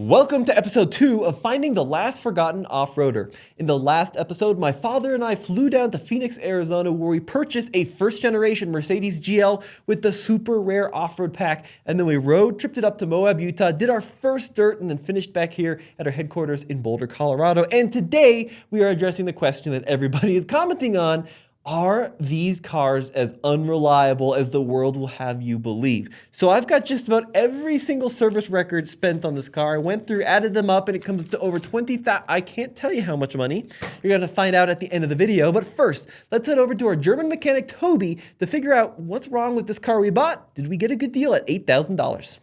Welcome to episode 2 of Finding the Last Forgotten Off-Roader. In the last episode, my father and I flew down to Phoenix, Arizona, where we purchased a first-generation Mercedes GL with the super rare off-road pack, and then we road tripped it up to Moab, Utah, did our first dirt, and then finished back here at our headquarters in Boulder, Colorado. And today, we are addressing the question that everybody is commenting on: are these cars as unreliable as the world will have you believe? So I've got just about every single service record spent on this car. I went through, added them up, and it comes to over 20,000. I can't tell you how much money. You're going to find out at the end of the video. But first, let's head over to our German mechanic, Toby, to figure out what's wrong with this car we bought. Did we get a good deal at $8,000?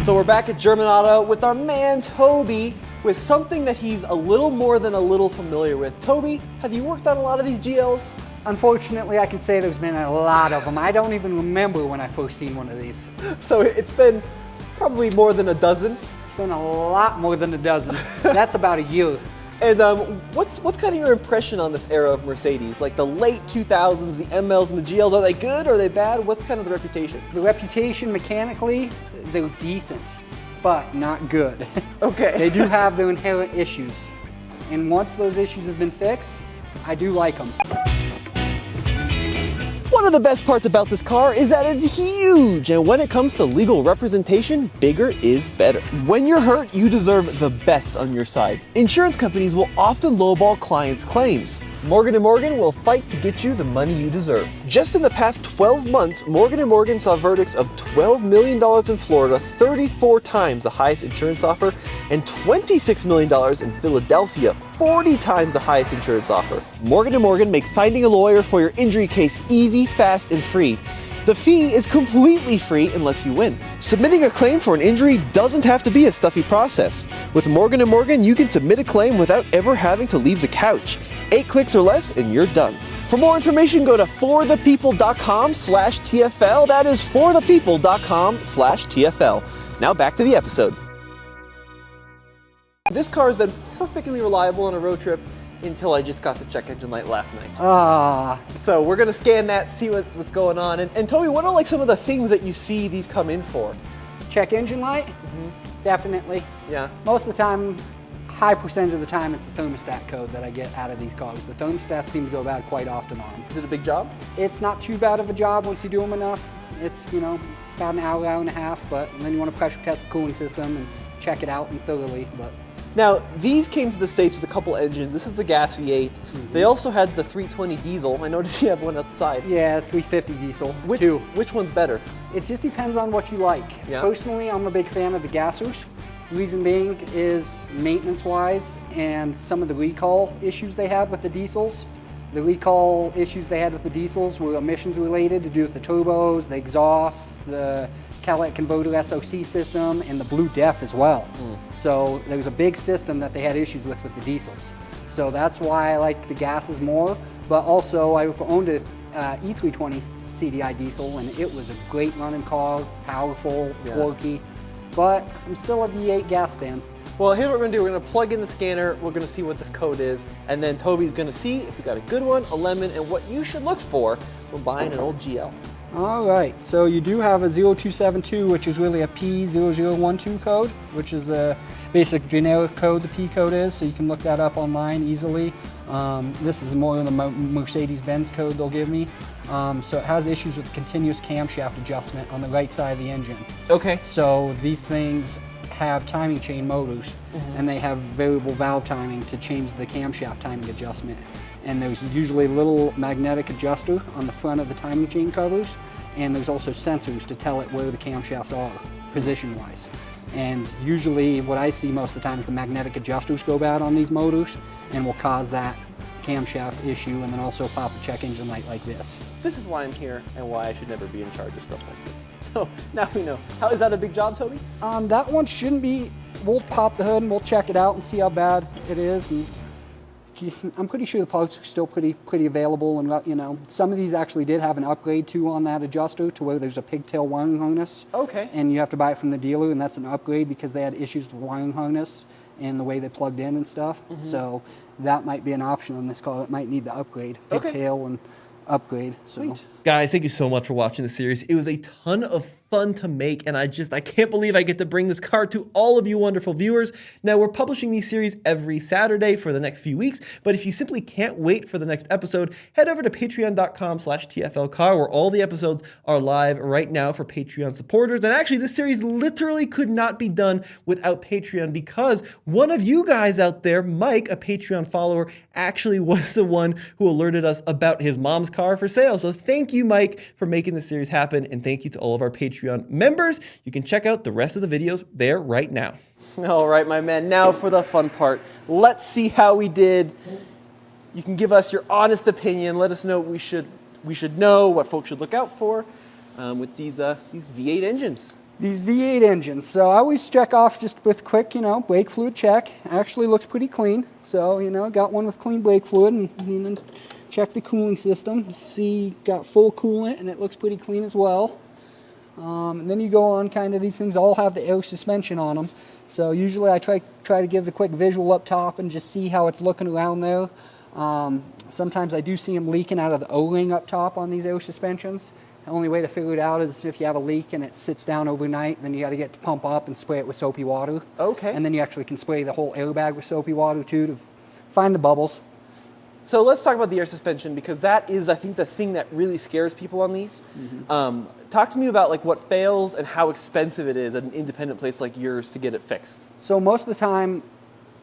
So we're back at German Auto with our man Toby with something that he's a little more than a little familiar with. Toby, have you worked on a lot of these GLs? Unfortunately, I can say there's been a lot of them. I don't even remember when I first seen one of these. So it's been probably more than a dozen? It's been a lot more than a dozen. That's about a year. And what's kind of your impression on this era of Mercedes? Like the late 2000s, the MLs and the GLs, are they good or are they bad? What's kind of the reputation? The reputation mechanically, they're decent, but not good. Okay. They do have their inherent issues. And once those issues have been fixed, I do like them. One of the best parts about this car is that it's huge, and when it comes to legal representation, bigger is better. When you're hurt, you deserve the best on your side. Insurance companies will often lowball clients' claims. Morgan & Morgan will fight to get you the money you deserve. Just in the past 12 months, Morgan & Morgan saw verdicts of $12 million in Florida, 34 times the highest insurance offer, and $26 million in Philadelphia, 40 times the highest insurance offer. Morgan & Morgan make finding a lawyer for your injury case easy, fast, and free. The fee is completely free unless you win. Submitting a claim for an injury doesn't have to be a stuffy process. With Morgan & Morgan, you can submit a claim without ever having to leave the couch. 8 clicks or less and you're done. For more information, go to forthepeople.com/TFL. That is forthepeople.com/TFL. Now back to the episode. This car has been perfectly reliable on a road trip until I just got the check engine light last night. So we're gonna scan that, see what's going on. And Toby, what are like some of the things that you see these come in for? Check engine light? Definitely. Yeah. Most of the time, high percentage of the time, it's the thermostat code that I get out of these cars. The thermostats seem to go bad quite often on them. Is it a big job? It's not too bad of a job once you do them enough. It's, about an hour, hour and a half, but then you want to pressure test the cooling system and check it out and thoroughly. But now, these came to the States with a couple engines. This is the gas V8. They also had the 320 diesel. I noticed you have one outside. Yeah, 350 diesel. Which one's better? It just depends on what you like. Yeah. Personally, I'm a big fan of the gassers. Reason being is maintenance-wise and some of the recall issues they had with the diesels. The recall issues they had with the diesels were emissions related, to do with the turbos, the exhausts, the catalytic converter SOC system, and the Blue DEF as well. So there was a big system that they had issues with the diesels. So that's why I like the gases more. But also, I owned a E320 CDI diesel, and it was a great running car, powerful, torquey. But I'm still a V8 gas fan. Well, here's what we're gonna do. We're gonna plug in the scanner, we're gonna see what this code is, and then Toby's gonna see if you got a good one, a lemon, and what you should look for when buying an old GL. All right, so you do have a 0272, which is really a P0012 code, which is a basic generic code, the P code is, so you can look that up online easily. This is more of the Mercedes-Benz code they'll give me. So it has issues with continuous camshaft adjustment on the right side of the engine. Okay. So these things have timing chain motors, and they have variable valve timing to change the camshaft timing adjustment. And there's usually a little magnetic adjuster on the front of the timing chain covers, and there's also sensors to tell it where the camshafts are, position-wise. And usually what I see most of the time is the magnetic adjusters go bad on these motors and will cause that camshaft issue, and then also pop a check engine light like this. This is why I'm here and why I should never be in charge of stuff like this. So now we know. How is that a big job, Toby? That one shouldn't be. We'll pop the hood and we'll check it out and see how bad it is. And I'm pretty sure the parts are still pretty available, and some of these actually did have an upgrade too on that adjuster to where there's a pigtail wiring harness. Okay. And you have to buy it from the dealer, and that's an upgrade because they had issues with the wiring harness and the way they plugged in and stuff. So that might be an option on this car. It might need the upgrade, pigtail and upgrade. So. Sweet. Guys, thank you so much for watching the series. It was a ton of fun to make, and I can't believe I get to bring this car to all of you wonderful viewers. Now, we're publishing these series every Saturday for the next few weeks, but if you simply can't wait for the next episode, head over to patreon.com/TFLcar, where all the episodes are live right now for Patreon supporters. And actually, this series literally could not be done without Patreon, because one of you guys out there, Mike, a Patreon follower, actually was the one who alerted us about his mom's car for sale. So thank you, Mike, for making this series happen, and thank you to all of our Patreon members. You can check out the rest of the videos there right now. All right, my man, now for the fun part. Let's see how we did. You can give us your honest opinion. Let us know what we should know, what folks should look out for with these V8 engines. These V8 engines. So I always check off just with quick, brake fluid check. Actually looks pretty clean. So, got one with clean brake fluid, and check the cooling system. See, got full coolant, and it looks pretty clean as well. And then you go on, these things all have the air suspension on them. So usually I try to give a quick visual up top and just see how it's looking around there. Sometimes I do see them leaking out of the O-ring up top on these air suspensions. The only way to figure it out is if you have a leak and it sits down overnight, then you got to get to pump up and spray it with soapy water. Okay. And then you actually can spray the whole airbag with soapy water too to find the bubbles. So let's talk about the air suspension, because that is, I think, the thing that really scares people on these. Mm-hmm. Talk to me about what fails and how expensive it is at an independent place like yours to get it fixed. So most of the time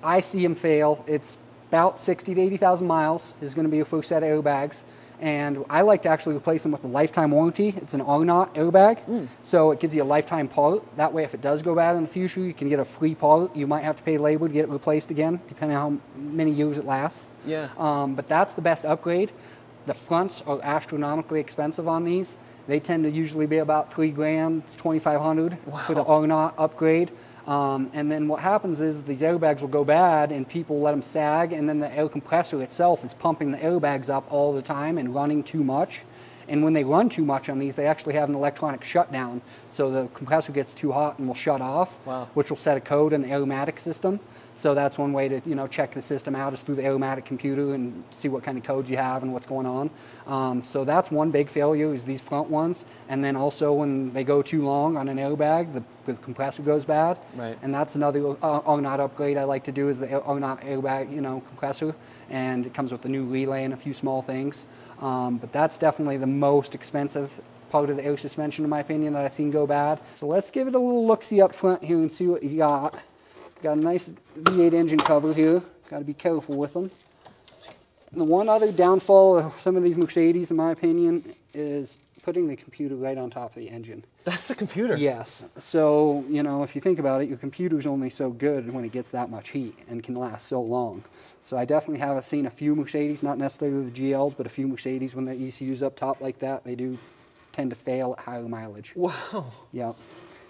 I see them fail, it's about 60 to 80,000 miles is going to be your first set of airbags. And I like to actually replace them with a lifetime warranty. It's an R-Knot airbag, so it gives you a lifetime part. That way, if it does go bad in the future, you can get a free part. You might have to pay labor to get it replaced again, depending on how many years it lasts. Yeah. But that's the best upgrade. The fronts are astronomically expensive on these. They tend to usually be about $3,000, $2,500 for the R-Knot upgrade. And then what happens is these airbags will go bad and people let them sag, and then the air compressor itself is pumping the airbags up all the time and running too much. And when they run too much on these, they actually have an electronic shutdown. So the compressor gets too hot and will shut off, which will set a code in the Aeromatic system. So that's one way to check the system out, is through the Aeromatic computer and see what kind of codes you have and what's going on. So that's one big failure, is these front ones. And then also when they go too long on an airbag, the compressor goes bad. Right. And that's another R-Knot upgrade I like to do, is the R-Knot airbag compressor. And it comes with a new relay and a few small things. But that's definitely the most expensive part of the air suspension, in my opinion, that I've seen go bad. So let's give it a little look-see up front here and see what you got. Got a nice V8 engine cover here. Got to be careful with them. And the one other downfall of some of these Mercedes, in my opinion, is putting the computer right on top of the engine. That's the computer? Yes. So, if you think about it, your computer's only so good when it gets that much heat and can last so long. So I definitely have seen a few Mercedes, not necessarily the GLs, but a few Mercedes, when the ECU's up top like that, they do tend to fail at higher mileage. Wow. Yeah.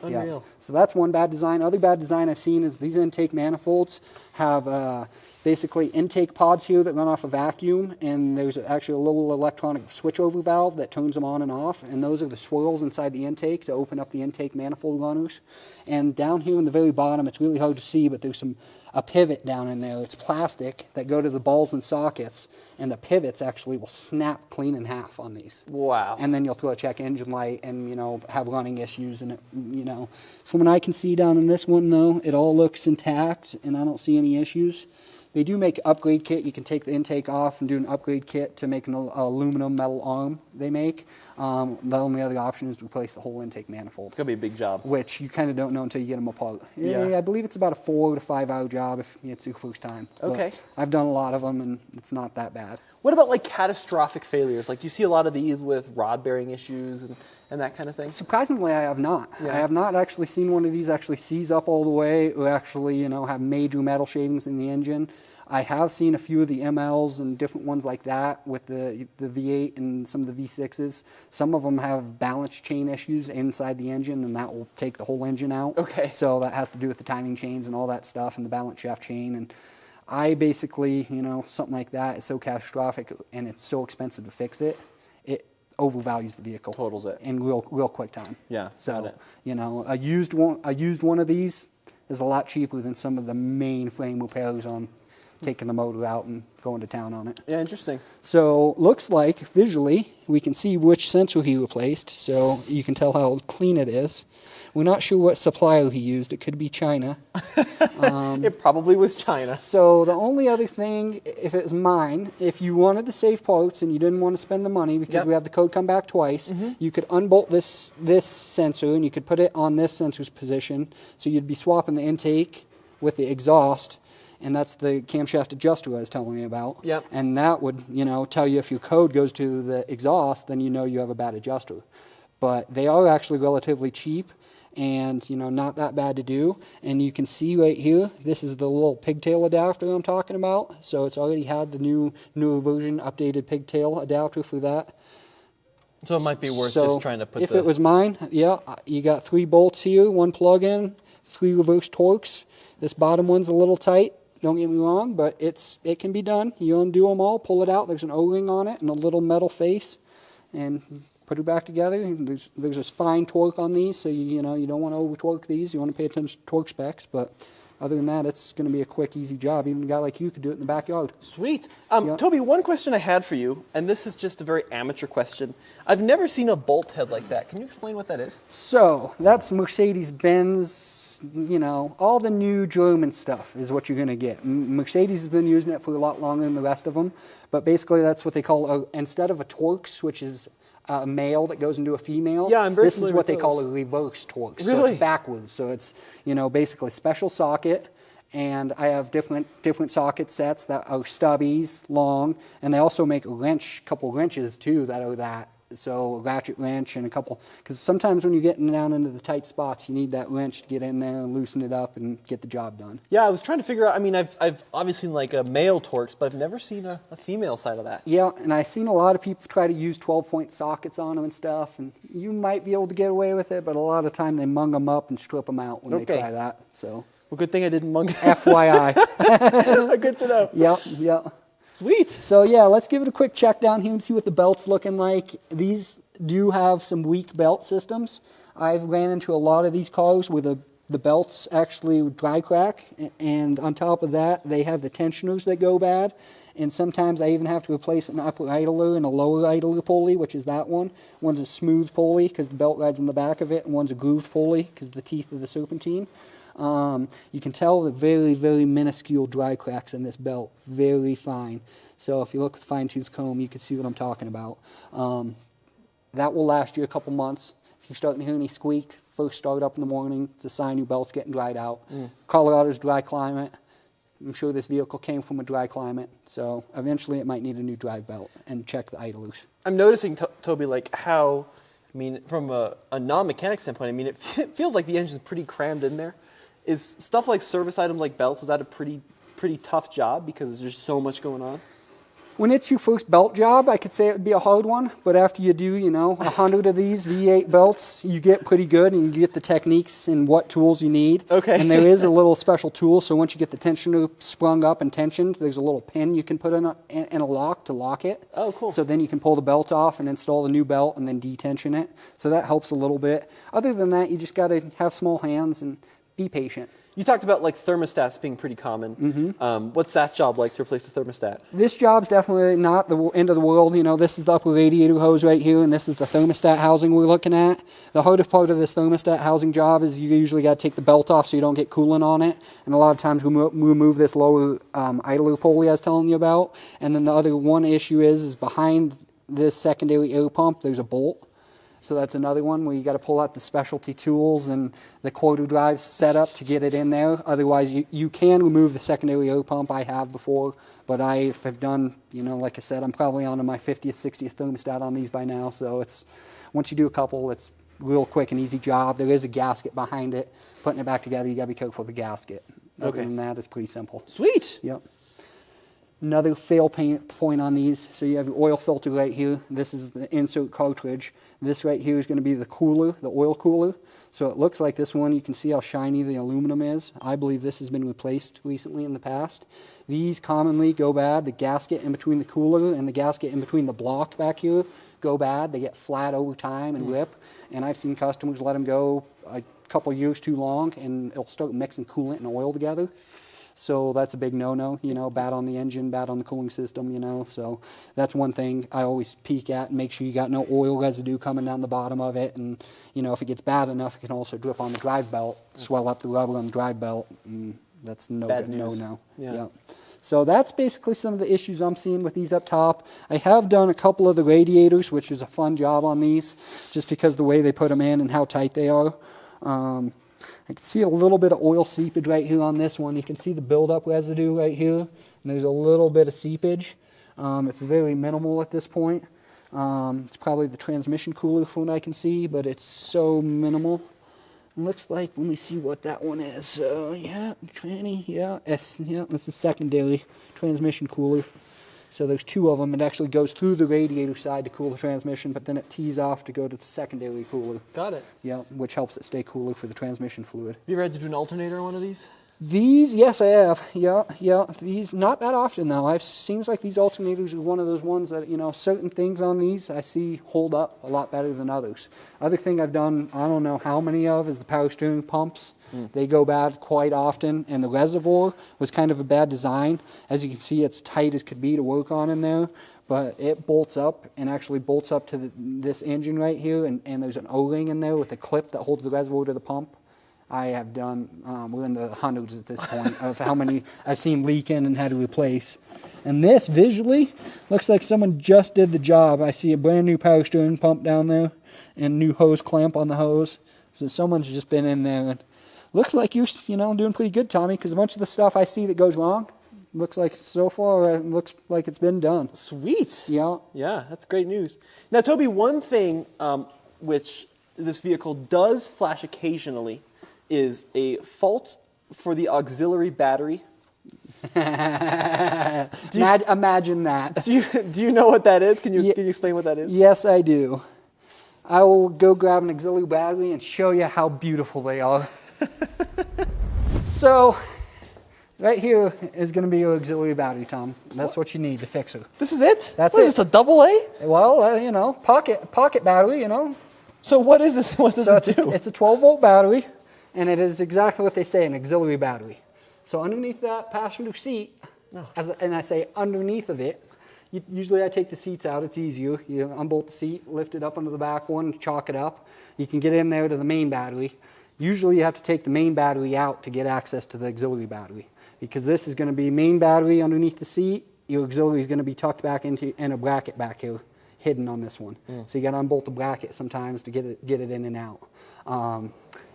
Unreal. Yeah. So that's one bad design. Other bad design I've seen is these intake manifolds have basically intake pods here that run off a vacuum, and there's actually a little electronic switchover valve that turns them on and off, and those are the swirls inside the intake to open up the intake manifold runners. And down here in the very bottom, it's really hard to see, but there's a pivot down in there. It's plastic that go to the balls and sockets, and the pivots actually will snap clean in half on these. Wow. And then you'll throw a check engine light and, have running issues. And, from what I can see down in this one, though, it all looks intact, and I don't see any issues. They do make an upgrade kit. You can take the intake off and do an upgrade kit to make an aluminum metal arm they make. The only other option is to replace the whole intake manifold. It's going to be a big job. Which you kind of don't know until you get them apart. Yeah. I believe it's about a 4 to 5 hour job if it's your first time. Okay. But I've done a lot of them, and it's not that bad. What about catastrophic failures? Do you see a lot of these with rod bearing issues and that kind of thing? Surprisingly, I have not. Yeah. I have not actually seen one of these actually seize up all the way, or actually, have major metal shavings in the engine. I have seen a few of the MLs and different ones like that with the V8 and some of the V6s. Some of them have balance chain issues inside the engine, and that will take the whole engine out. Okay. So that has to do with the timing chains and all that stuff, and the balance shaft chain. And I basically, something like that is so catastrophic and it's so expensive to fix it, it overvalues the vehicle. Totals it. In real quick time. Yeah, So, got it. a used one of these is a lot cheaper than some of the main frame repairs on taking the motor out and going to town on it. Yeah, interesting. So looks like visually we can see which sensor he replaced, so you can tell how clean it is. We're not sure what supplier he used. It could be China. It probably was China. So the only other thing, if it was mine, if you wanted to save parts and you didn't want to spend the money because we have the code come back twice, you could unbolt this sensor and you could put it on this sensor's position. So you'd be swapping the intake with the exhaust, and that's the camshaft adjuster I was telling you about. Yep. And that would, tell you if your code goes to the exhaust, then you know you have a bad adjuster. But they are actually relatively cheap and, not that bad to do. And you can see right here, this is the little pigtail adapter I'm talking about. So it's already had the newer version, updated pigtail adapter for that. So it might be worth just trying to put if it was mine, you got 3 bolts here, 1 plug-in, 3 reverse torques. This bottom one's a little tight, don't get me wrong, but it can be done. You undo them all, pull it out, there's an O-ring on it and a little metal face, and put it back together. There's this fine torque on these, so you don't want to over-torque these. You want to pay attention to torque specs, but other than that, it's going to be a quick, easy job. Even a guy like you could do it in the backyard. Sweet. Toby, one question I had for you, and this is just a very amateur question. I've never seen a bolt head like that. Can you explain what that is? So that's Mercedes-Benz, all the new German stuff is what you're going to get. Mercedes has been using it for a lot longer than the rest of them, but basically that's what they call, instead of a Torx, which is a male that goes into a female. Yeah, I'm very This is familiar what with they call those. a reverse Torx. Really? So it's backwards. So it's, basically special socket, and I have different socket sets that are stubbies, long, and they also make a couple wrenches too that are that. So a ratchet wrench and a couple, because sometimes when you're getting down into the tight spots, you need that wrench to get in there and loosen it up and get the job done. Yeah, I was trying to figure out, I've obviously seen like a male Torx, but I've never seen a female side of that. Yeah, and I've seen a lot of people try to use 12-point sockets on them and stuff, and you might be able to get away with it, but a lot of the time they mung them up and strip them out when they try that. So, well, good thing I didn't mung. FYI. Good to know. Yep. Sweet. So yeah, let's give it a quick check down here and see what the belt's looking like. These do have some weak belt systems. I've ran into a lot of these cars where the belts actually dry crack, and on top of that, they have the tensioners that go bad. And sometimes I even have to replace an upper idler and a lower idler pulley, which is that one. One's a smooth pulley because the belt rides in the back of it, and one's a grooved pulley because of the teeth of the serpentine. You can tell the very, very minuscule dry cracks in this belt, very fine. So if you look with a fine-tooth comb, you can see what I'm talking about. That will last you a couple months. If you're starting to hear any squeak, first start up in the morning, it's a sign your belt's getting dried out. Colorado's dry climate. I'm sure this vehicle came from a dry climate, so eventually it might need a new drive belt, and check the idlers. I'm noticing, Toby, like how, from a non-mechanic standpoint, it feels like the engine's pretty crammed in there. Is stuff like service items like belts, is that a pretty tough job because there's so much going on? When it's your first belt job, I could say it would be a hard one, but after you do, 100 of these V8 belts, you get pretty good and you get the techniques and what tools you need. Okay. And there is a little special tool, so once you get the tensioner sprung up and tensioned, there's a little pin you can put in a lock to lock it. Oh, cool. So then you can pull the belt off and install the new belt and then detension it. So that helps a little bit. Other than that, you just got to have small hands and be patient. You talked about like thermostats being pretty common. What's that job like to replace a thermostat? This job's definitely not the end of the world. This is the upper radiator hose right here, and this is the thermostat housing we're looking at. The hardest part of this thermostat housing job is you usually got to take the belt off so you don't get coolant on it. And a lot of times we remove this lower idler pulley I was telling you about. And then the other one issue is behind this secondary air pump, there's a bolt. So that's another one where you got to pull out the specialty tools and the quarter drive setup to get it in there. Otherwise, you can remove the secondary air pump. I have before, but I have done, like I said, I'm probably on to my 50th, 60th thermostat on these by now. So once you do a couple, it's real quick and easy job. There is a gasket behind it. Putting it back together, you got to be careful with the gasket. Other than that, it's pretty simple. Sweet. Yep. Another fail point on these, so you have your oil filter right here. This is the insert cartridge. This right here is going to be the cooler, the oil cooler. So it looks like this one, you can see how shiny the aluminum is. I believe this has been replaced recently in the past. These commonly go bad. The gasket in between the cooler and the gasket in between the block back here go bad. They get flat over time and rip. And I've seen customers let them go a couple years too long and it'll start mixing coolant and oil together. So that's a big no-no, bad on the engine, bad on the cooling system, so that's one thing I always peek at and make sure you got no oil residue coming down the bottom of it. And, if it gets bad enough, it can also drip on the drive belt, swell up the rubber on the drive belt. That's no Bad good, news. no. Yeah. So that's basically some of the issues I'm seeing with these up top. I have done a couple of the radiators, which is a fun job on these, just because the way they put them in and how tight they are. I can see a little bit of oil seepage right here on this one. You can see the buildup residue right here, and there's a little bit of seepage. It's very minimal at this point. It's probably the transmission cooler from what I can see, but it's so minimal. It looks like, let me see what that one is. It's a secondary transmission cooler. So there's two of them. It actually goes through the radiator side to cool the transmission, but then it tees off to go to the secondary cooler. Got it. Yeah, which helps it stay cooler for the transmission fluid. You ever had to do an alternator on one of these? These, yes, I have. Yeah. These, not that often though. Seems like these alternators are one of those ones that, certain things on these I see hold up a lot better than others. Other thing I've done, I don't know how many of, is the power steering pumps. They go bad quite often, and the reservoir was kind of a bad design. As you can see, it's tight as could be to work on in there, but it bolts up and actually bolts up to this engine right here, and there's an O-ring in there with a clip that holds the reservoir to the pump. I have done, we're in the hundreds at this point of how many I've seen leak in and had to replace. And this visually looks like someone just did the job. I see a brand new power steering pump down there and new hose clamp on the hose. So someone's just been in there, and looks like you're, doing pretty good, Tommy, because a bunch of the stuff I see that goes wrong looks like so far it looks like it's been done. Sweet. Yeah. Yeah, that's great news. Now, Toby, one thing which this vehicle does flash occasionally is a fault for the auxiliary battery. Imagine that. Do you know what that is? Can you explain what that is? Yes, I do. I will go grab an auxiliary battery and show you how beautiful they are. So, right here is going to be your auxiliary battery, Tom. That's what you need to fix it. This is it? That's what it. Is this, a double A? Well, pocket battery, So what is this? What does it do? It's a 12-volt battery, and it is exactly what they say, an auxiliary battery. So underneath that passenger seat, and I say underneath of it, usually I take the seats out. It's easier. You unbolt the seat, lift it up under the back one, chalk it up. You can get in there to the main battery. Usually you have to take the main battery out to get access to the auxiliary battery, because this is going to be main battery underneath the seat. Your auxiliary is going to be tucked back in a bracket back here, hidden on this one. So you got to unbolt the bracket sometimes to get it in and out.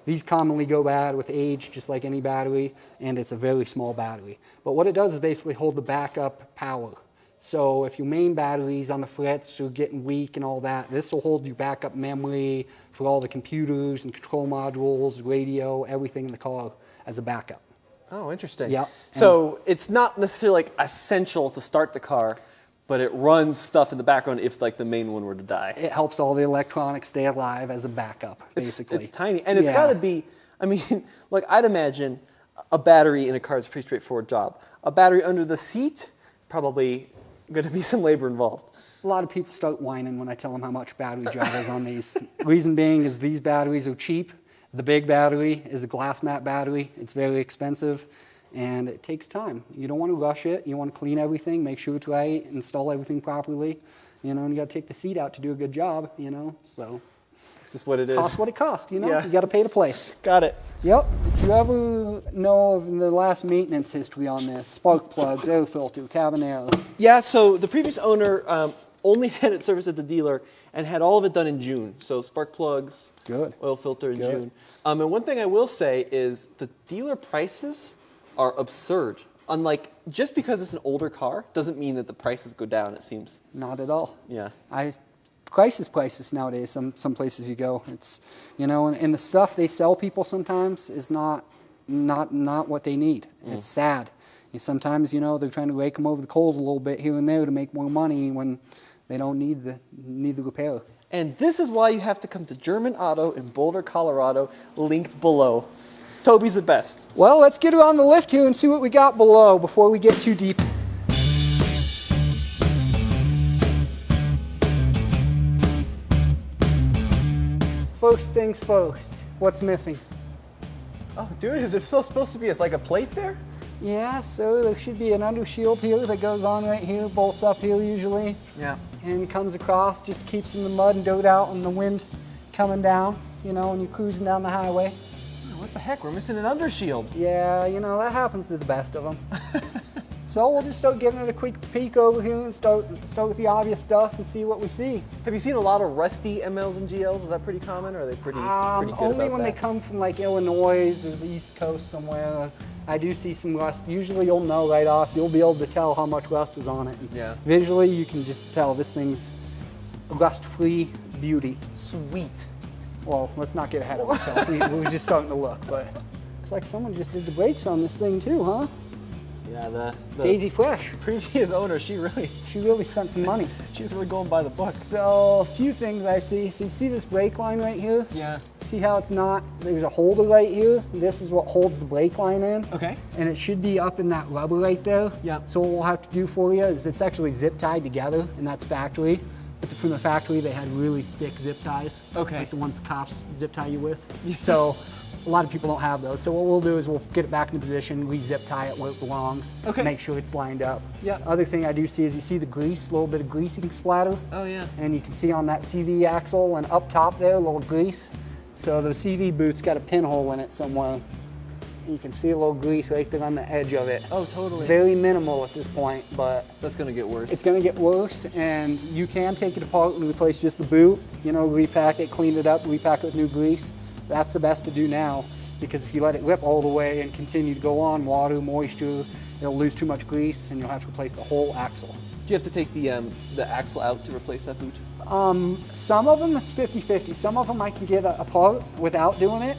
These commonly go bad with age, just like any battery, and it's a very small battery. But what it does is basically hold the backup power. So if your main battery's on the fritz or getting weak and all that, this will hold your backup memory for all the computers and control modules, radio, everything in the car as a backup. Oh, interesting. Yeah. So it's not necessarily essential to start the car, but it runs stuff in the background if the main one were to die. It helps all the electronics stay alive as a backup, basically. It's tiny, and it's got to be. I'd imagine a battery in a car is a pretty straightforward job. A battery under the seat, probably going to be some labor involved. A lot of people start whining when I tell them how much battery job is on these. Reason being is these batteries are cheap. The big battery is a glass mat battery. It's very expensive, and it takes time. You don't want to rush it. You want to clean everything, make sure it's right, install everything properly, and you got to take the seat out to do a good job, so. It's just what it is. Cost what it costs, Yeah. You got to pay to play. Got it. Yep. Did you ever know of the last maintenance history on this? Spark plugs, air filter, cabin air. Yeah, so the previous owner only had it serviced at the dealer and had all of it done in June. So spark plugs, Good. oil filter in Good. June. And one thing I will say is the dealer prices are absurd. Unlike, just because it's an older car doesn't mean that the prices go down, it seems. Not at all. Yeah. Prices nowadays, some places you go. It's, and the stuff they sell people sometimes is not what they need. It's sad. Sometimes, they're trying to rake them over the coals a little bit here and there to make more money when they don't need the repair. And this is why you have to come to German Auto in Boulder, Colorado, linked below. Toby's the best. Well, let's get around the lift here and see what we got below before we get too deep. First things first, what's missing? Oh, dude, is there still supposed to be like a plate there? Yeah, so there should be an undershield here that goes on right here, bolts up here usually. Yeah. And comes across, just keeps in the mud and dirt out and the wind coming down, you know, when you're cruising down the highway. Oh, what the heck, we're missing an undershield. Yeah, you know, that happens to the best of them. So we'll just start giving it a quick peek over here and start with the obvious stuff and see what we see. Have you seen a lot of rusty MLs and GLs? Is that pretty common, or are they pretty good Only about when that? they come from like Illinois or the East Coast somewhere. I do see some rust. Usually you'll know right off. You'll be able to tell how much rust is on it. And yeah. Visually, you can just tell this thing's rust-free beauty. Sweet. Well, let's not get ahead of ourselves. We're just starting to look, but looks like someone just did the brakes on this thing too, huh? Yeah, the Daisy Fresh. previous owner, she really spent some money. she was really going by the book. So a few things I see. So you see this brake line right here? Yeah. See how it's not, there's a holder right here. This is what holds the brake line in. Okay. And it should be up in that rubber right there. Yeah. So what we'll have to do for you is it's actually zip tied together, and that's factory. But from the factory, they had really thick zip ties. Okay. Like the ones the cops zip tie you with. So a lot of people don't have those. So what we'll do is we'll get it back into position, re-zip tie it where it belongs. Okay. Make sure it's lined up. Yeah. Other thing I do see is you see the grease, a little bit of greasing splatter. Oh yeah. And you can see on that CV axle and up top there, a little grease. So the CV boot's got a pinhole in it somewhere. You can see a little grease right there on the edge of it. Oh, totally. It's very minimal at this point, but That's gonna get worse. it's gonna get worse, and you can take it apart and replace just the boot, you know, repack it, clean it up, repack it with new grease. That's the best to do now, because if you let it rip all the way and continue to go on, water, moisture, it'll lose too much grease and you'll have to replace the whole axle. Do you have to take the axle out to replace that boot? Some of them it's 50-50. Some of them I can get apart without doing it.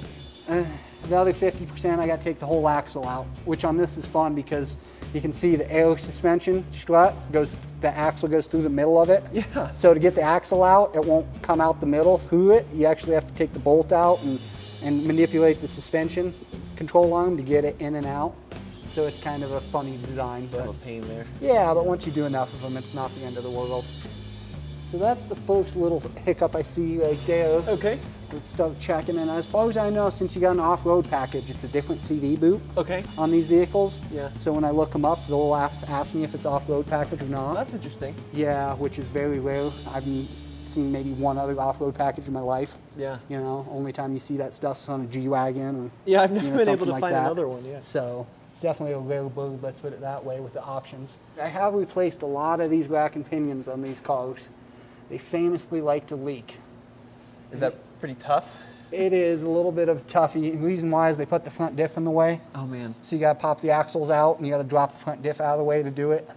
The other 50% I got to take the whole axle out, which on this is fun because you can see the air suspension strut the axle goes through the middle of it. Yeah. So to get the axle out, it won't come out the middle through it. You actually have to take the bolt out and manipulate the suspension control arm to get it in and out. So it's kind of a funny design, Kind but of a pain there. yeah, but once you do enough of them, it's not the end of the world. So that's the first little hiccup I see right there. Okay. Let's start checking in. As far as I know, since you got an off-road package, it's a different CV boot Okay. on these vehicles. Yeah. So when I look them up, they'll ask me if it's off-road package or not. That's interesting. Yeah, which is very rare. I've seen maybe one other off-road package in my life. Yeah. You know, only time you see that stuff's on a G-Wagon or Yeah, I've never you know, been able something to like find that. another one. Yeah. So it's definitely a rare bird, let's put it that way, with the options. I have replaced a lot of these rack and pinions on these cars. They famously like to leak. Is that pretty tough? It is a little bit of toughie. The reason why is they put the front diff in the way. Oh man. So you got to pop the axles out and you got to drop the front diff out of the way to do it.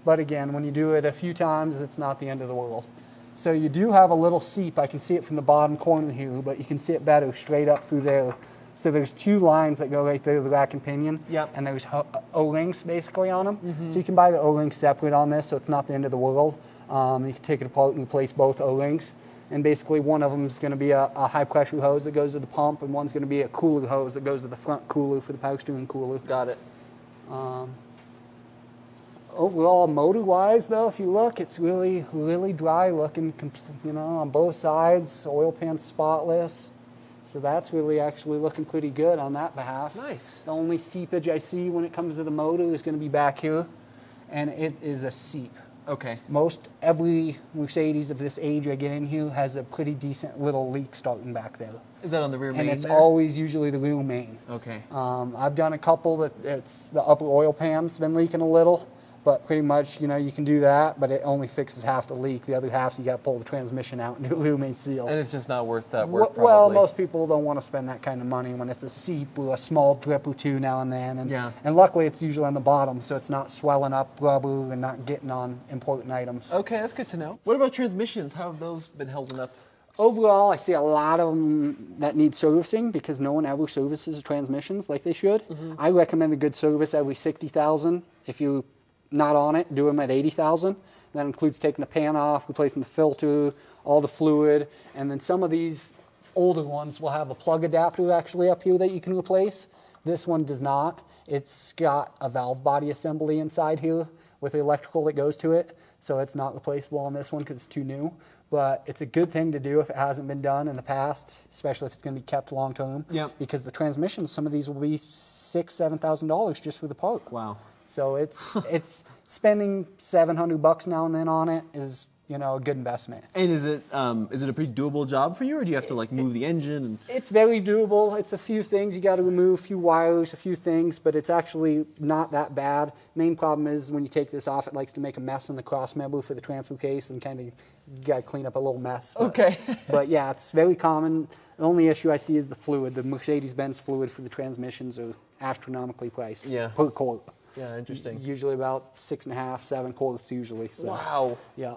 But again, when you do it a few times, it's not the end of the world. So you do have a little seep. I can see it from the bottom corner here, but you can see it better straight up through there. So there's two lines that go right there, the rack and pinion. Yep. And there's O-rings basically on them. So you can buy the O-rings separate on this, so it's not the end of the world. You can take it apart and replace both O-rings. And basically one of them is going to be a high pressure hose that goes to the pump, and one's going to be a cooler hose that goes to the front cooler for the power steering cooler. Got it. Overall, motor-wise, though, if you look, it's really, really dry looking, you know, on both sides. Oil pan spotless. So that's really actually looking pretty good on that behalf. Nice. The only seepage I see when it comes to the motor is going to be back here, and it is a seep. Okay. Most every Mercedes of this age I get in here has a pretty decent little leak starting back there. Is that on the rear main And it's there? always usually the rear main. Okay. I've done a couple that it's the upper oil pan's been leaking a little, but pretty much, you know, you can do that, but it only fixes half the leak. The other half, you got to pull the transmission out and do a rear main seal. And it's just not worth that work, probably. Well, most people don't want to spend that kind of money when it's a seep or a small drip or two now and then. And, Yeah. and luckily, it's usually on the bottom, so it's not swelling up rubber and not getting on important items. Okay, that's good to know. What about transmissions? How have those been holding up? Overall, I see a lot of them that need servicing because no one ever services transmissions like they should. I recommend a good service every 60,000. If you're not on it, do them at 80,000. That includes taking the pan off, replacing the filter, all the fluid, and then some of these older ones will have a plug adapter actually up here that you can replace. This one does not. It's got a valve body assembly inside here with the electrical that goes to it, so it's not replaceable on this one because it's too new. But it's a good thing to do if it hasn't been done in the past, especially if it's going to be kept long term. Yep. Because the transmissions, some of these will be $6,000-$7,000 just for the part. Wow. So it's spending $700 now and then on it is, you know, a good investment. And is it a pretty doable job for you, or do you have to like move the engine? And... It's very doable. It's a few things you got to remove, a few wires, a few things, but it's actually not that bad. Main problem is when you take this off, it likes to make a mess in the cross member for the transfer case, and kind of you got to clean up a little mess. But, okay. But yeah, it's very common. The only issue I see is the fluid. The Mercedes-Benz fluid for the transmissions are astronomically priced per quart. Yeah, interesting. Usually about 6.5, 7 quarts usually. So. Wow. Yeah.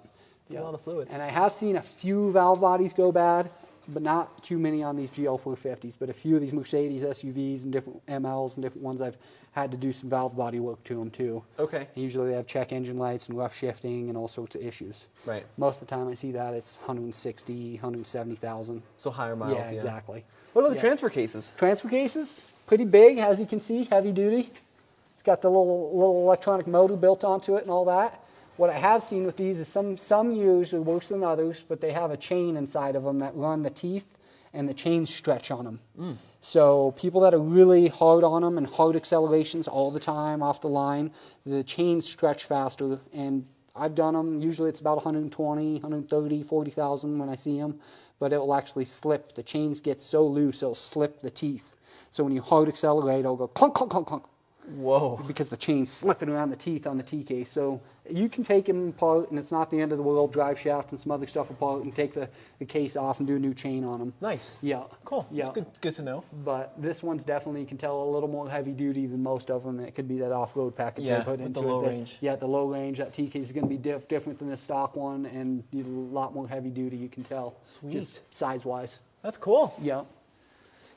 That's a lot of fluid. And I have seen a few valve bodies go bad, but not too many on these GL450s. But a few of these Mercedes SUVs and different MLs and different ones, I've had to do some valve body work to them too. Okay. And usually they have check engine lights and rough shifting and all sorts of issues. Right. Most of the time I see that it's 160, 170,000. So higher miles. Yeah, exactly. What about the transfer cases? Transfer cases, pretty big, as you can see, heavy duty. It's got the little electronic motor built onto it and all that. What I have seen with these is some years are worse than others, but they have a chain inside of them that run the teeth, and the chains stretch on them. So people that are really hard on them and hard accelerations all the time off the line, the chains stretch faster. And I've done them. Usually it's about 120, 130, 40,000 when I see them, but it will actually slip. The chains get so loose, it'll slip the teeth. So when you hard accelerate, it'll go clunk, clunk, clunk, clunk. Whoa. Because the chain's slipping around the teeth on the T-case. So you can take them apart, and it's not the end of the world, drive shaft and some other stuff apart, and take the case off and do a new chain on them. Nice. Yeah. Cool. Yeah. It's good to know. But this one's definitely, you can tell, a little more heavy duty than most of them. It could be that off-road package they put into the low it. range. Yeah, the low range. That T-case is going to be different than the stock one, and a lot more heavy duty, you can tell. Sweet. Just size-wise. That's cool. Yeah.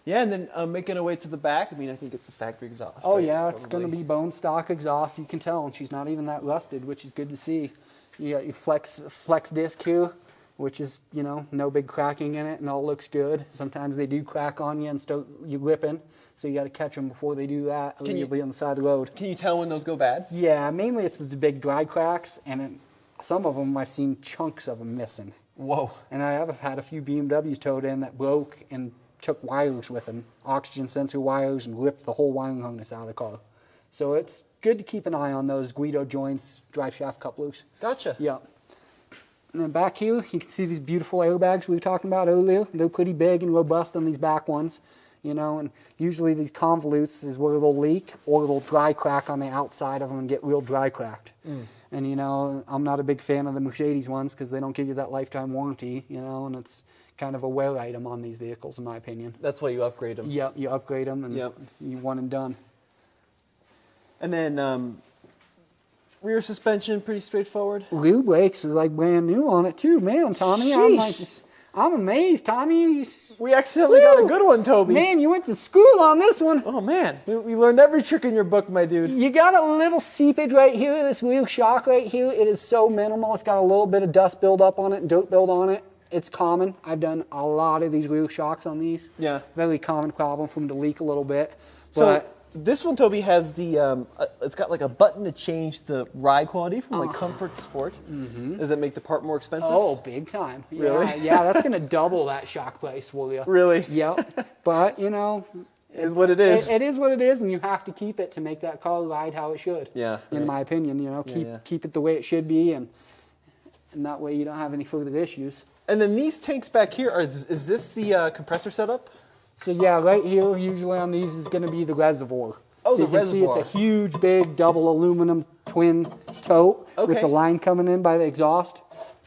Yeah, and then making our way to the back, I mean, I think it's the factory exhaust. Oh, right? yeah, it's going to be bone stock exhaust. You can tell, and she's not even that rusted, which is good to see. You got your flex disc here, which is, you know, no big cracking in it, and all looks good. Sometimes they do crack on you and start you ripping, so you got to catch them before they do that, or you'll be on the side of the road. Can you tell when those go bad? Yeah, mainly it's the big dry cracks, and some of them I've seen chunks of them missing. Whoa. And I have had a few BMWs towed in that broke and took wires with them, oxygen sensor wires, and ripped the whole wiring harness out of the car. So it's good to keep an eye on those Guido joints, drive shaft couplers. Gotcha. Yeah. And then back here, you can see these beautiful airbags we were talking about earlier. They're pretty big and robust on these back ones, you know, and usually these convolutes is where they'll leak or they'll dry crack on the outside of them and get real dry cracked. And, you know, I'm not a big fan of the Mercedes ones because they don't give you that lifetime warranty, you know, and it's kind of a wear item on these vehicles, in my opinion. That's why you upgrade them. Yep, you upgrade them and you one and done. And then rear suspension, pretty straightforward. Rear brakes are like brand new on it too, man, Tommy. I'm amazed, Tommy. We accidentally got a good one, Toby. Man, you went to school on this one. Oh, man. We learned every trick in your book, my dude. You got a little seepage right here, this rear shock right here. It is so minimal. It's got a little bit of dust buildup on it, dirt build on it. It's common. I've done a lot of these rear shocks on these. Yeah. Very common problem for them to leak a little bit. So this one, Toby, has the, it's got like a button to change the ride quality from like comfort to sport. Does that make the part more expensive? Oh, big time. Really? Yeah, that's going to double that shock price for you. Really? Yep. But, you know, it is what it is. It is what it is, and you have to keep it to make that car ride how it should. Yeah. In my opinion, you know, keep it the way it should be, and that way you don't have any further issues. And then these tanks back here, is this the compressor setup? So yeah, right here, usually on these is going to be the reservoir. Oh, so the you can reservoir. see it's a huge, big, double aluminum twin tote with the line coming in by the exhaust,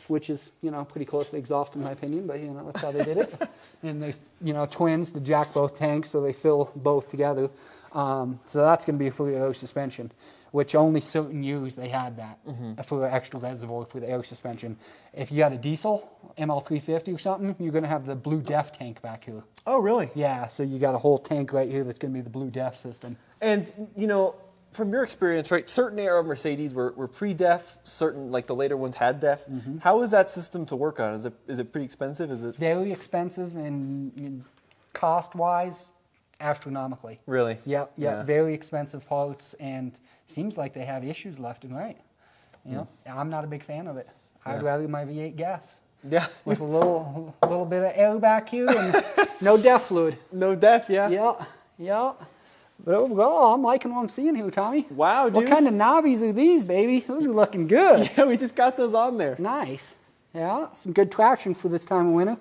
which is, you know, pretty close to the exhaust in my opinion, but, you know, that's how they did it. And they, you know, twins to jack both tanks so they fill both together. So that's going to be for the air suspension, which only certain years they had that for the extra reservoir for the air suspension. If you got a diesel, ML350 or something, you're going to have the Blue Def tank back here. Oh, really? Yeah, so you got a whole tank right here that's going to be the Blue Def system. And, you know, from your experience, right, certain era Mercedes were pre-def, certain, like the later ones had def. How is that system to work on? Is it pretty expensive? Is it very expensive and cost-wise, astronomically. Really? Yep, Yeah. very expensive parts, and seems like they have issues left and right. You know, I'm not a big fan of it. I'd rather my V8 gas. Yeah. With a little bit of air back here and no DEF fluid. No def, yeah? Yeah. But overall, I'm liking what I'm seeing here, Tommy. Wow, dude. What kind of knobbies are these, baby? Those are looking good. Yeah, we just got those on there. Nice. Yeah, some good traction for this time of winter.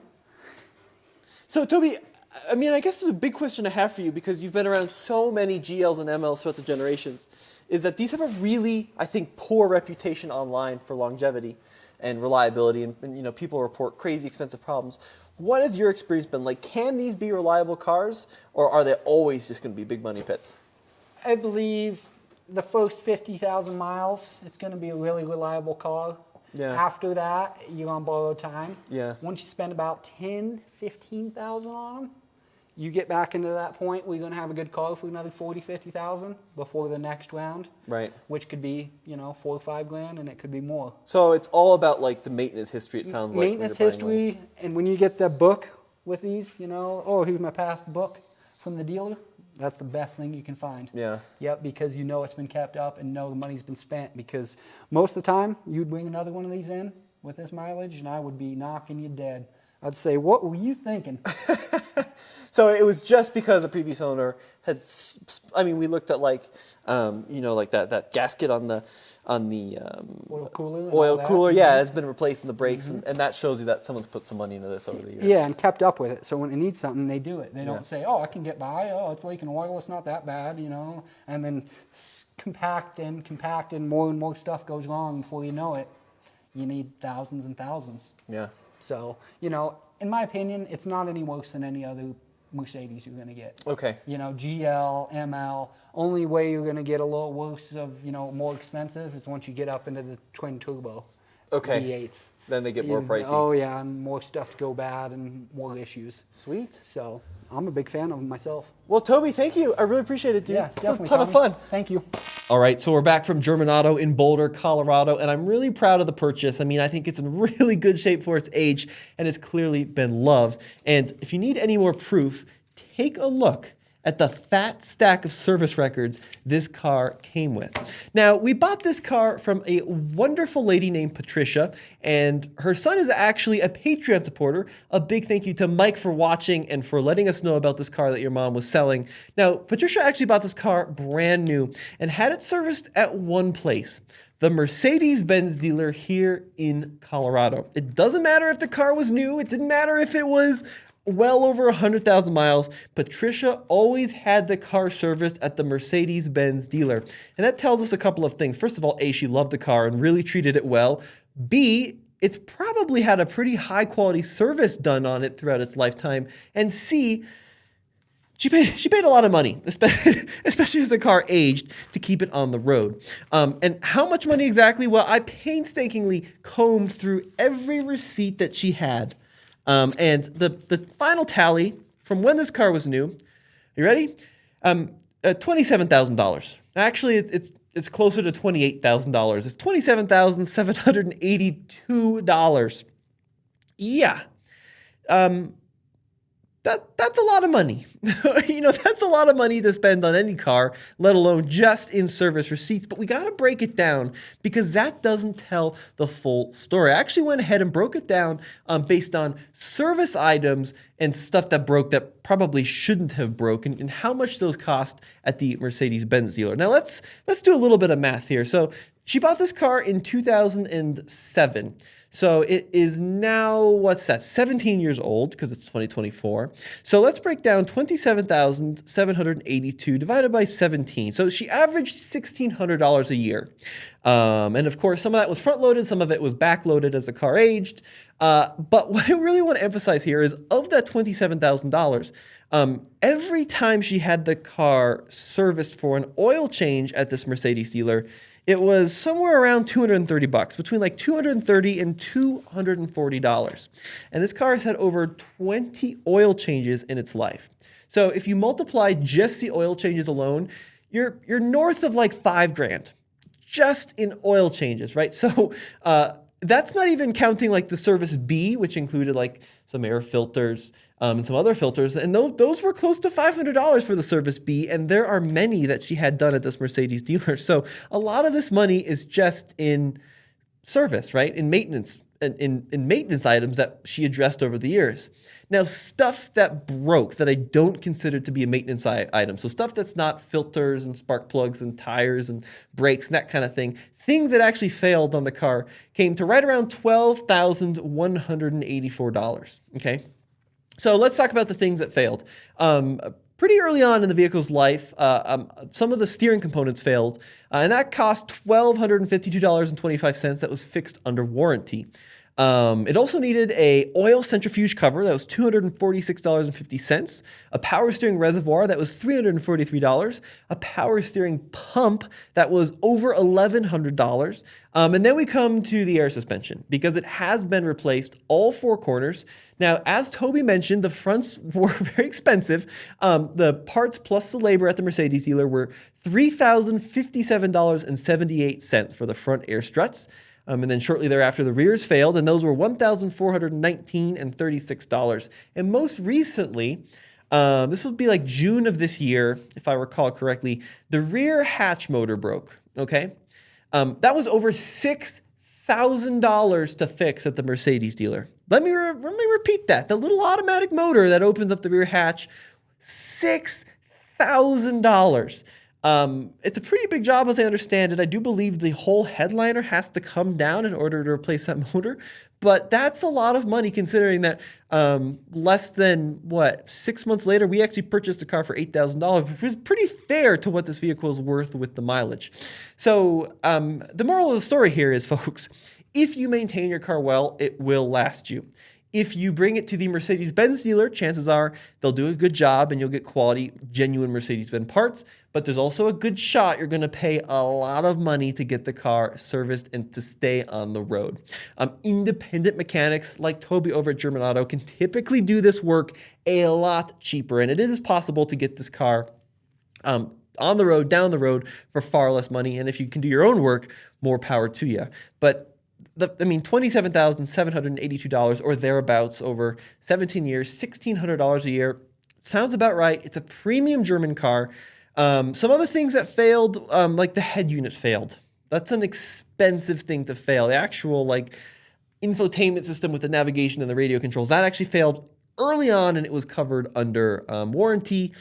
So, Toby, I mean, I guess the big question I have for you, because you've been around so many GLs and MLs throughout the generations, is that these have a really, I think, poor reputation online for longevity and reliability, and you know, people report crazy expensive problems. What has your experience been like? Can these be reliable cars, or are they always just going to be big money pits? I believe the first 50,000 miles, it's going to be a really reliable car. Yeah. After that, you're on borrowed time. Yeah. Once you spend about 15,000 on them, you get back into that point where you're going to have a good car for another 40,000, 50,000 before the next round. Right. Which could be, you know, $4 or $5 grand, and it could be more. So it's all about like the maintenance history, it sounds like. Maintenance history, and when you get the book with these, you know, oh, here's my past book from the dealer, that's the best thing you can find. Yeah. Yep, because you know it's been kept up and know the money's been spent, because most of the time you'd bring another one of these in with this mileage and I would be knocking you dead. I'd say, what were you thinking? So it was just because a previous owner had, I mean, we looked at like, you know, like that gasket on the Oil cooler. and oil all that. cooler. Yeah, it's been replaced in the brakes, and that shows you that someone's put some money into this over the years. Yeah, and kept up with it. So when it needs something, they do it. They Yeah. don't say, oh, I can get by. Oh, it's leaking oil. It's not that bad, you know. And then compact and more and more stuff goes wrong before you know it. You need thousands and thousands. Yeah. So, you know, in my opinion, it's not any worse than any other Mercedes you're going to get. Okay. You know, GL, ML, only way you're going to get a little worse of, you know, more expensive is once you get up into the twin turbo Okay. V8s. Then they get more pricey. Oh, yeah, and more stuff to go bad and more issues. Sweet. So I'm a big fan of them myself. Well, Toby, thank you. I really appreciate it, dude. Yeah, It was definitely. a ton of Tommy. fun. Thank you. All right, so we're back from German Auto in Boulder, Colorado, and I'm really proud of the purchase. I mean, I think it's in really good shape for its age, and it's clearly been loved. And if you need any more proof, take a look at the fat stack of service records this car came with. Now, we bought this car from a wonderful lady named Patricia, and her son is actually a Patreon supporter. A big thank you to Mike for watching and for letting us know about this car that your mom was selling. Now, Patricia actually bought this car brand new and had it serviced at one place, the Mercedes-Benz dealer here in Colorado. It doesn't matter if the car was new. It didn't matter if it was well over 100,000 miles. Patricia always had the car serviced at the Mercedes-Benz dealer. And that tells us a couple of things. First of all, A, she loved the car and really treated it well. B, it's probably had a pretty high quality service done on it throughout its lifetime. And C, she paid a lot of money, especially as the car aged, to keep it on the road. And how much money exactly? Well, I painstakingly combed through every receipt that she had. And the final tally from when this car was new, you ready? $27,000. Actually, it's closer to $28,000. It's $27,782. Yeah. That's a lot of money. You know, that's a lot of money to spend on any car, let alone just in service receipts. But we got to break it down because that doesn't tell the full story. I actually went ahead and broke it down based on service items and stuff that broke that probably shouldn't have broken and how much those cost at the Mercedes-Benz dealer. Now let's do a little bit of math here. So she bought this car in 2007. So it is now, what's that, 17 years old because it's 2024. So let's break down 27,782 divided by 17. So she averaged $1,600 a year. And of course, some of that was front-loaded, some of it was back-loaded as the car aged. But what I really want to emphasize here is of that $27,000, every time she had the car serviced for an oil change at this Mercedes dealer, it was somewhere around $230, between like $230 and $240. And this car has had over 20 oil changes in its life. So if you multiply just the oil changes alone, you're north of like $5 grand just in oil changes, right? So that's not even counting like the service B, which included like some air filters and some other filters. And those were close to $500 for the service B. And there are many that she had done at this Mercedes dealer. So a lot of this money is just in service, right? In maintenance, in maintenance items that she addressed over the years. Now, stuff that broke that I don't consider to be a maintenance item, so stuff that's not filters and spark plugs and tires and brakes and that kind of thing, things that actually failed on the car came to right around $12,184, okay? So let's talk about the things that failed. Pretty early on in the vehicle's life, some of the steering components failed, and that cost $1,252.25 that was fixed under warranty. It also needed a oil centrifuge cover that was $246.50, a power steering reservoir that was $343, a power steering pump that was over $1,100, and then we come to the air suspension because it has been replaced all four corners. Now, as Toby mentioned, the fronts were very expensive. The parts plus the labor at the Mercedes dealer were $3,057.78 for the front air struts. And then shortly thereafter, the rears failed, and those were $1,419.36. And most recently, this would be like June of this year, if I recall correctly, the rear hatch motor broke, okay? That was over $6,000 to fix at the Mercedes dealer. Let me repeat that. The little automatic motor that opens up the rear hatch, $6,000. It's a pretty big job as I understand it. I do believe the whole headliner has to come down in order to replace that motor, but that's a lot of money considering that less than, 6 months later, we actually purchased a car for $8,000, which was pretty fair to what this vehicle is worth with the mileage. So the moral of the story here is, folks, if you maintain your car well, it will last you. If you bring it to the Mercedes-Benz dealer, chances are they'll do a good job and you'll get quality, genuine Mercedes-Benz parts. But there's also a good shot you're going to pay a lot of money to get the car serviced and to stay on the road. Independent mechanics like Toby over at German Auto can typically do this work a lot cheaper. And it is possible to get this car on the road, down the road for far less money. And if you can do your own work, more power to you. But $27,782 or thereabouts over 17 years, $1,600 a year. Sounds about right. It's a premium German car. Some other things that failed, like the head unit failed. That's an expensive thing to fail. The actual infotainment system with the navigation and the radio controls, that actually failed early on and it was covered under warranty.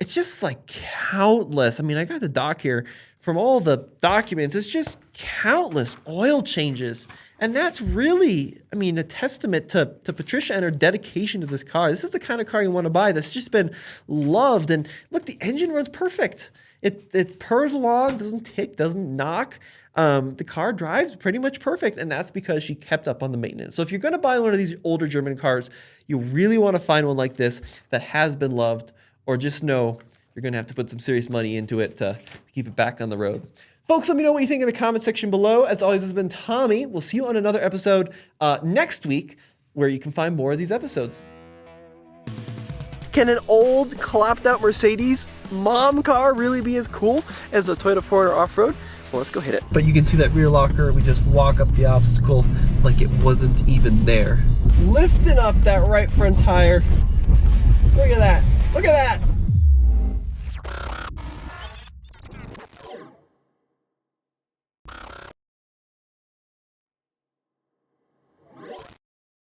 It's just countless. I mean, I got the doc here. From all the documents, it's just countless oil changes. And that's really, a testament to Patricia and her dedication to this car. This is the kind of car you want to buy that's just been loved. And look, the engine runs perfect. It purrs along, doesn't tick, doesn't knock. The car drives pretty much perfect, and that's because she kept up on the maintenance. So if you're going to buy one of these older German cars, you really want to find one like this that has been loved, or just know you're going to have to put some serious money into it to keep it back on the road. Folks, let me know what you think in the comment section below. As always, this has been Tommy. We'll see you on another episode next week where you can find more of these episodes. Can an old, clapped-out Mercedes mom car really be as cool as a Toyota 4Runner off-road? Well, let's go hit it. But you can see that rear locker. We just walk up the obstacle like it wasn't even there. Lifting up that right front tire. Look at that. Look at that.